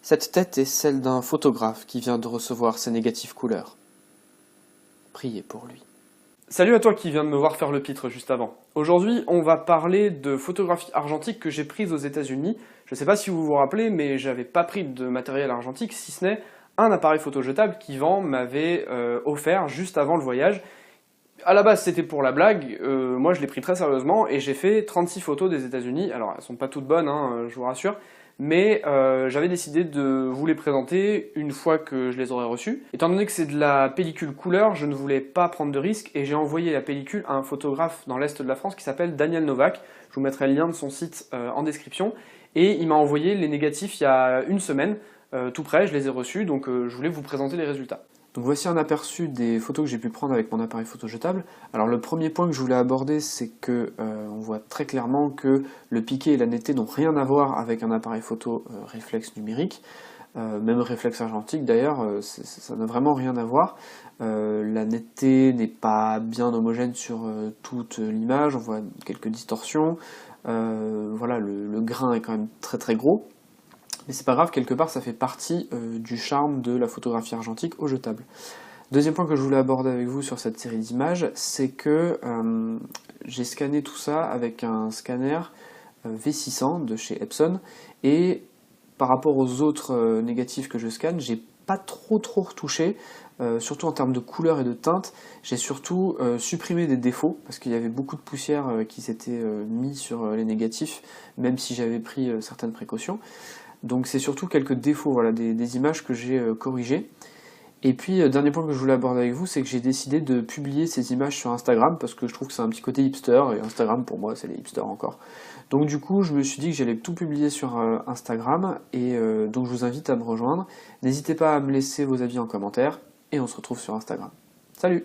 Cette tête est celle d'un photographe qui vient de recevoir ses négatifs couleurs. Priez pour lui. Salut à toi qui viens de me voir faire le pitre juste avant. Aujourd'hui, on va parler de photographie argentique que j'ai prise aux États-Unis. Je ne sais pas si vous vous rappelez, mais j'avais pas pris de matériel argentique, si ce n'est un appareil photo jetable qu'Yvan m'avait offert juste avant le voyage. À la base, c'était pour la blague. Moi, je l'ai pris très sérieusement et j'ai fait 36 photos des États-Unis. Alors, elles sont pas toutes bonnes, hein, je vous rassure. Mais j'avais décidé de vous les présenter une fois que je les aurais reçus. Étant donné que c'est de la pellicule couleur, je ne voulais pas prendre de risque et j'ai envoyé la pellicule à un photographe dans l'Est de la France qui s'appelle Daniel Novak. Je vous mettrai le lien de son site en description. Et il m'a envoyé les négatifs il y a une semaine, tout près, je les ai reçus, donc je voulais vous présenter les résultats. Donc voici un aperçu des photos que j'ai pu prendre avec mon appareil photo jetable. Alors le premier point que je voulais aborder, c'est que on voit très clairement que le piqué et la netteté n'ont rien à voir avec un appareil photo réflexe numérique, même réflexe argentique d'ailleurs, ça n'a vraiment rien à voir. La netteté n'est pas bien homogène sur toute l'image, on voit quelques distorsions, voilà, le grain est quand même très très gros. Mais c'est pas grave, quelque part ça fait partie du charme de la photographie argentique au jetable. Deuxième point que je voulais aborder avec vous sur cette série d'images, c'est que j'ai scanné tout ça avec un scanner V600 de chez Epson, et par rapport aux autres négatifs que je scanne, j'ai pas trop retouché, surtout en termes de couleur et de teinte. J'ai surtout supprimé des défauts, parce qu'il y avait beaucoup de poussière qui s'était mis sur les négatifs, même si j'avais pris certaines précautions. Donc c'est surtout quelques défauts, voilà, des images que j'ai corrigées. Et puis, dernier point que je voulais aborder avec vous, c'est que j'ai décidé de publier ces images sur Instagram, parce que je trouve que c'est un petit côté hipster, et Instagram pour moi c'est les hipsters encore. Donc du coup, je me suis dit que j'allais tout publier sur Instagram, et donc je vous invite à me rejoindre. N'hésitez pas à me laisser vos avis en commentaire, et on se retrouve sur Instagram. Salut!